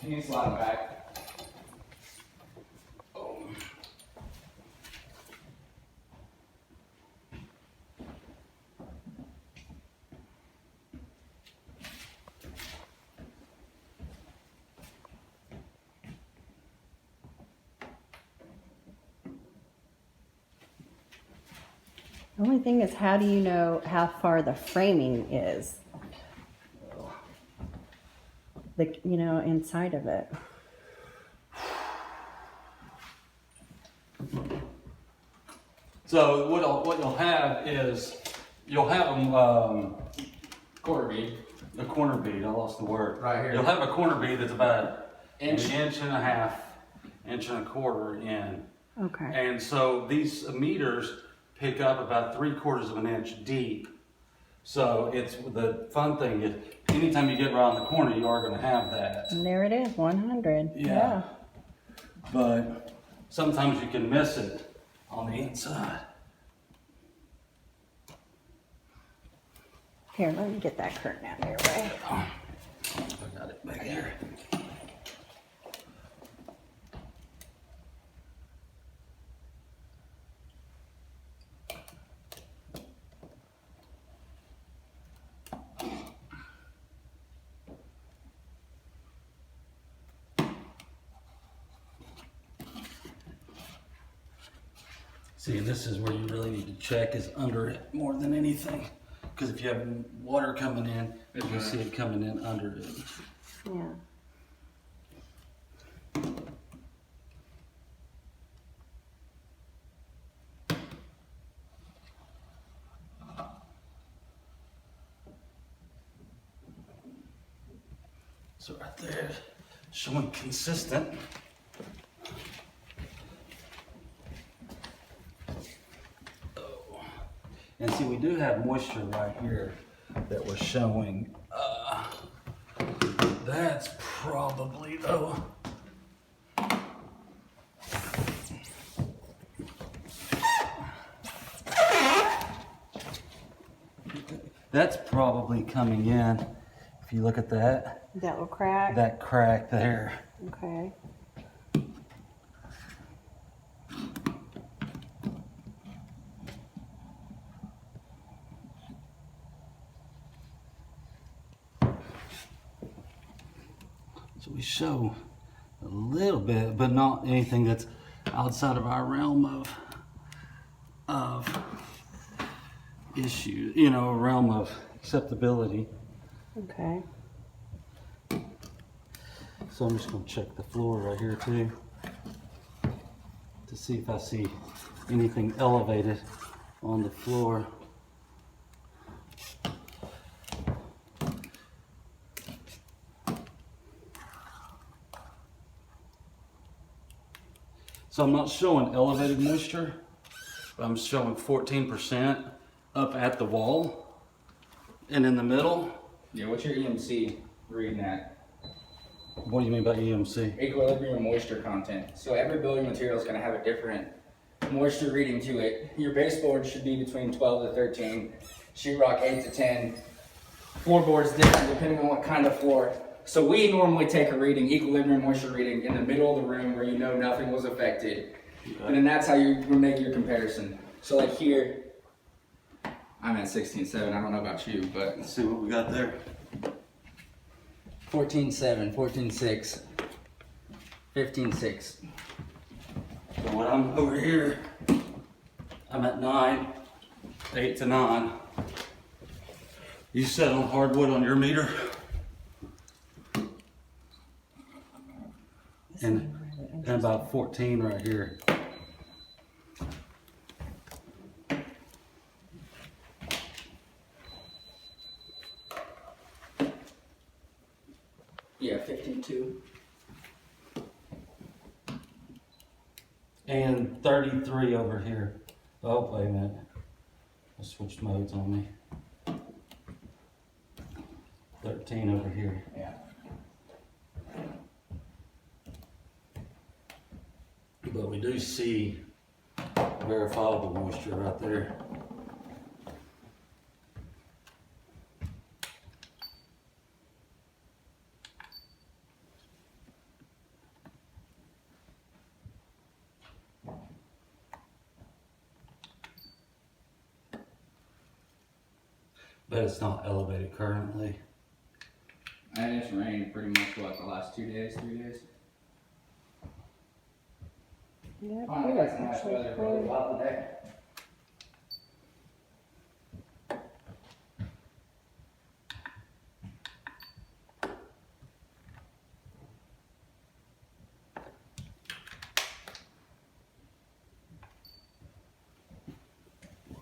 You need to slide them back. The only thing is, how do you know how far the framing is? Inside of it. So what you'll have is, you'll have them, Quarter bead. a corner bead, I lost the word. Right here. You'll have a corner bead that's about Inch. an inch and a half, inch and a quarter in. Okay. And so these meters pick up about 3/4 of an inch deep. So it's, the fun thing is, anytime you get around the corner, you are gonna have that. And there it is, 100. Yeah. But sometimes you can miss it on the inside. Here, let me get that curtain out of your way. I got it back here. See, this is where you really need to check, is under it more than anything. Because if you have water coming in, you'll see it coming in under it. Yeah. So right there, showing consistent. And see, we do have moisture right here that we're showing. That's probably, though. That's probably coming in. If you look at that. That will crack? That crack there. Okay. So we show a little bit, but not anything that's outside of our realm of issue, a realm of acceptability. Okay. So I'm just going to check the floor right here too, to see if I see anything elevated on the floor. So I'm not showing elevated moisture, but I'm showing 14% up at the wall and in the middle. Yeah, what's your EMC reading at? What do you mean by EMC? Equilibrium moisture content. So every building material is going to have a different moisture reading to it. Your baseboard should be between 12 to 13, sheetrock 8 to 10. Floorboard is different depending on what kind of floor. So we normally take a reading, equilibrium moisture reading, in the middle of the room where you know nothing was affected. Okay. And then that's how you make your comparison. So like here, I'm at 16.7. I don't know about you, but Let's see what we got there. 14.7, 14.6, 15.6. So when I'm over here, I'm at 9, 8 to 9. You set on hardwood on your meter? And about 14 right here. Yeah, 15.2. And 33 over here. Oh, wait a minute. I switched modes on me. 13 over here. Yeah. But we do see verifiable moisture right there. But it's not elevated currently. And it's rained pretty much, what, the last 2 days, 3 days? Yeah, Finally got some nice weather for a little while today.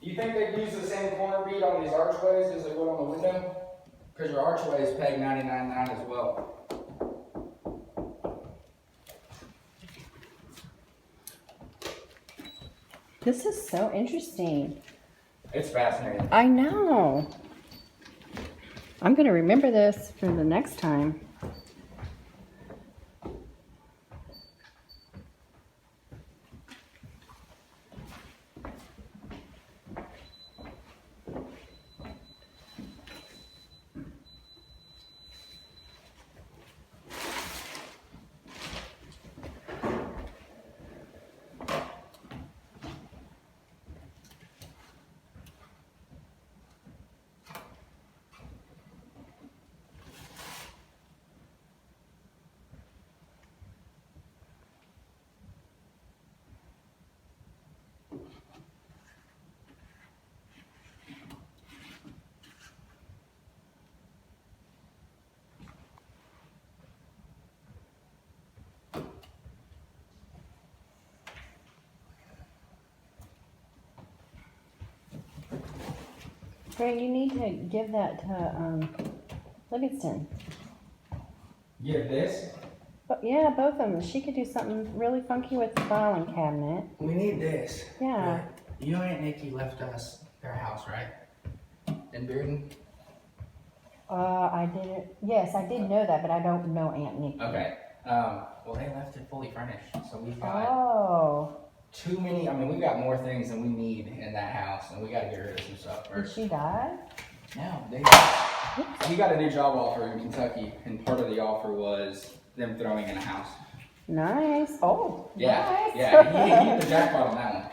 Do you think they'd use the same corner bead on these archways as they would on the window? Because your archway is pegged 99.9 as well. This is so interesting. It's fascinating. I know. I'm going to remember this for the next time. Greg, you need to give that to Livingston. Give this? But yeah, both of them. She could do something really funky with the filing cabinet. We need this. Yeah. You know Aunt Nikki left us their house, right? In Bearden? I didn't. Yes, I did know that, but I don't know Aunt Nikki. Okay. Well, they left it fully furnished, so we've got Oh. too many. I mean, we've got more things than we need in that house, and we got to get rid of some stuff Did first. she die? No, we got a new job offer in Kentucky, and part of the offer was them throwing in a house. Nice. Oh. Yeah, Nice. yeah. He hit the jackpot on that one.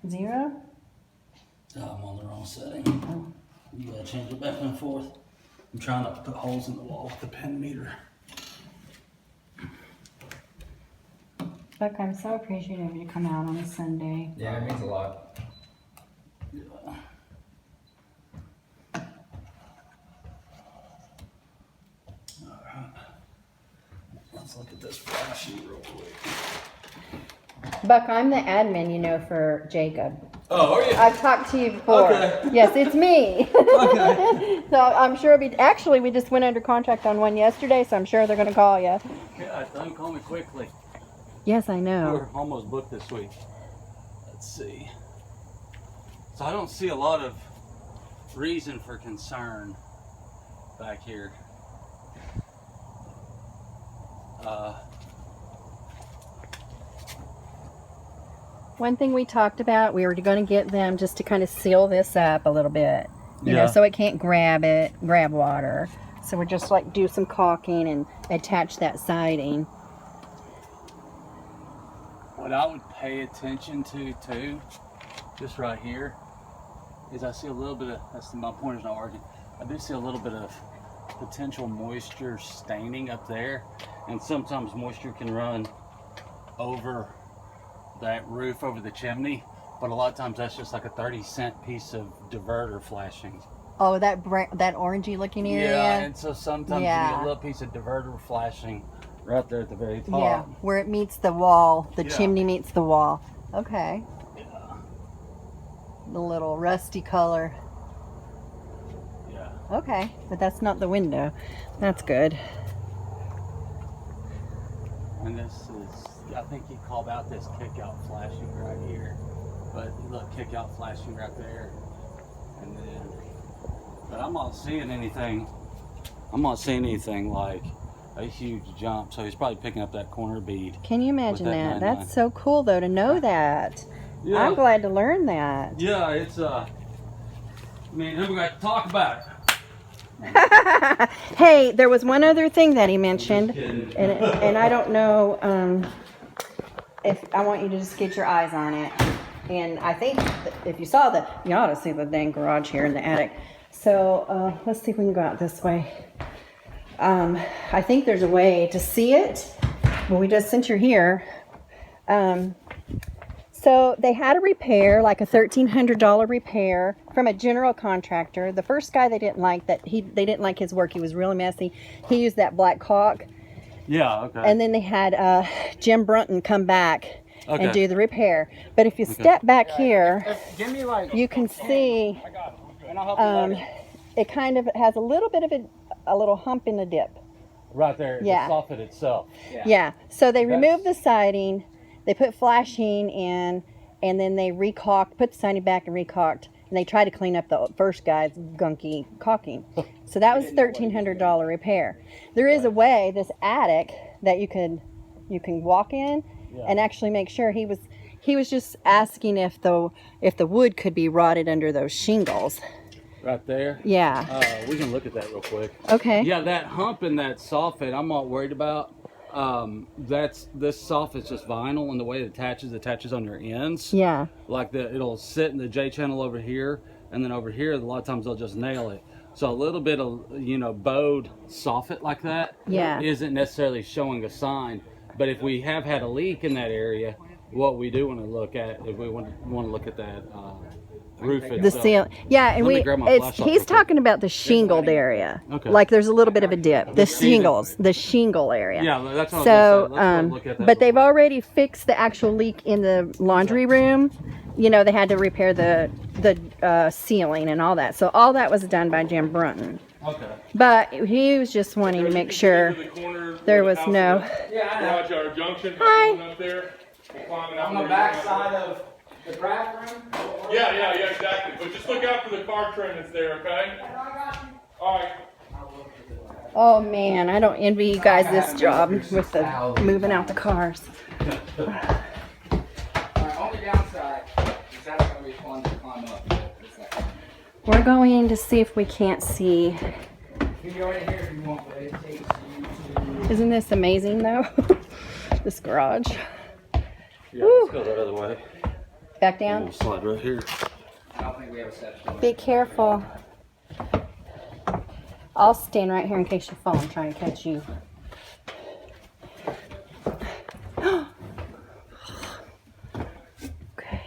Zero? I'm on the wrong setting. Oh. You gotta change it back and forth. I'm trying to put holes in the wall with the pen meter. Buck, I'm so appreciative of you come out on a Sunday. Yeah, it means a lot. Yeah. Alright. Let's look at this flash sheet real quick. Buck, I'm the admin, you know, for Jacob. Oh, are you? I've talked to you before. Okay. Yes, it's me. Okay. So I'm sure actually we just went under contract on one yesterday, so I'm sure they're going to call you. Yeah, don't call me quickly. Yes, I know. We're almost booked this week. Let's see. So I don't see a lot of reason for concern back here. One thing we talked about, we were going to get them just to kind of seal this up a little bit, you know, Yeah. so it can't grab water. So we're just like do some caulking and attach that siding. What I would pay attention to too, just right here, is I see a little bit of, my pointer's not working, I do see a little bit of potential moisture staining up there, and sometimes moisture can run over that roof over the chimney, but a lot of times that's just like a 30-cent piece of diverter flashing. Oh, that orangey looking area? Yeah, and so sometimes you Yeah. get a little piece of diverter flashing right there at the very top. Yeah, where it meets the wall, the Yeah. chimney meets the wall. Okay. Yeah. The little rusty color. Yeah. Okay, but that's not the window. That's good. And this is, I think he called out this kick out flashing right here. But look, kick out flashing right there. And then, but I'm not seeing anything like a huge jump. So he's probably picking up that corner bead. Can you imagine With that? that That's 9-9. so cool though to know that. Yeah. I'm glad to learn that. Yeah, it's mean, then we got to talk about it. Hey, there was one other thing that he mentioned, and I don't know if I want you to just get your eyes on it. And I think if you saw you ought to see the dang garage here in the attic. So let's see if we can go out this way. I think there's a way to see it. Well, since you're here. So they had a repair, like a $1,300 repair from a general contractor. The first guy they didn't like they didn't like his work. He was really messy. He used that black caulk. Yeah, okay. And then they had Jim Brunton come back and do the repair. But if you step back here, you can see it kind of has a little bit of a little hump in the dip. Right there, Yeah. the soffit itself. Yeah. So they removed the siding, they put flashing in, and then they put the siding back and recaulked. And they tried to clean up the first guy's gunky caulking. So that was a $1,300 repair. There is a way, this attic, that you can walk in and actually make sure. He was just asking if the wood could be rotted under those shingles. Right there? Yeah. We can look at that real quick. Okay. Yeah, that hump in that soffit, I'm not worried about. This soffit's just vinyl, and the way it attaches on your ends. Yeah. Like it'll sit in the J channel over here, and then over here, a lot of times they'll just nail it. So a little bit of, bowed soffit like that isn't necessarily showing a sign. But if we have had a leak in that area, what we do want to look at, if we want to look at that roof itself. The seal. Yeah, and he's talking about the shingled area. Okay. Like there's a little bit of a dip. The shingle area. Yeah, that's what so, I was look at that. But they've already fixed the actual leak in the laundry room. They had to repair the ceiling and all that. So all that was done by Jim Brunton. Okay. But he was just wanting to make sure there was no. Garage or junction. Hi. Up there. On the back side of the craft room? Yeah, exactly. But just look out for the car trim that's there, okay? All right. Oh man, I don't envy you guys this job with the moving out the cars. Alright, only downside is that's going to be fun to climb up. We're going to see if we can't see. You can go in here if you want, but it takes you to... Isn't this amazing though? This garage. Yeah, let's go that other way. Back down. We'll slide right here. I don't think we have a set. Be careful. I'll stand right here in case you fall and try and catch you. Okay.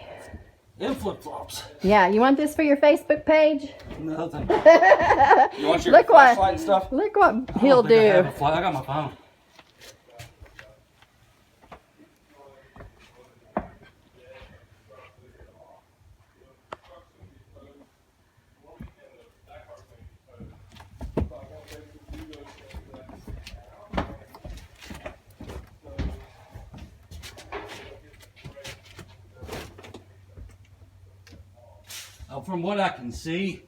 And flip-flops. Yeah, you want this for your Facebook page? No, thank You want your Look flashlight and stuff? Look what he'll do. I got my phone. From what I can see,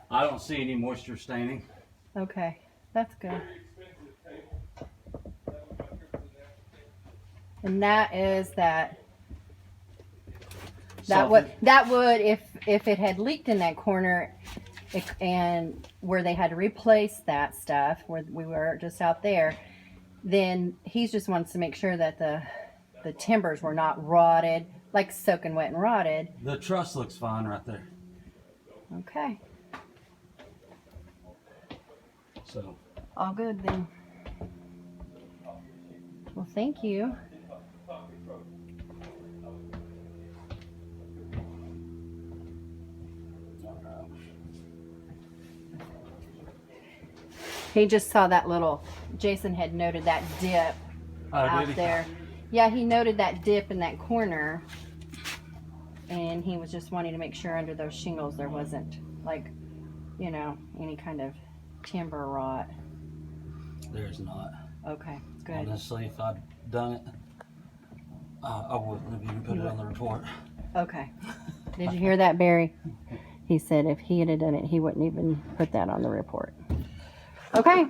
I don't see any moisture staining. Okay, that's good. And that is that would if it had leaked in that corner and where they had to replace that stuff where we were just out there, then he just wants to make sure that the timbers were not rotted, like soaking wet and rotted. The truss looks fine right there. Okay. So All good then. Well, thank you. He just saw that Jason had noted that dip out there. Yeah, he noted that dip in that corner. And he was just wanting to make sure under those shingles there wasn't, any kind of timber rot. There's not. Okay, good. Honestly, if I'd done it, I wouldn't have even put it on the report. Okay. Did you hear that, Barry? He said if he had done it, he wouldn't even put that on the report. Okay.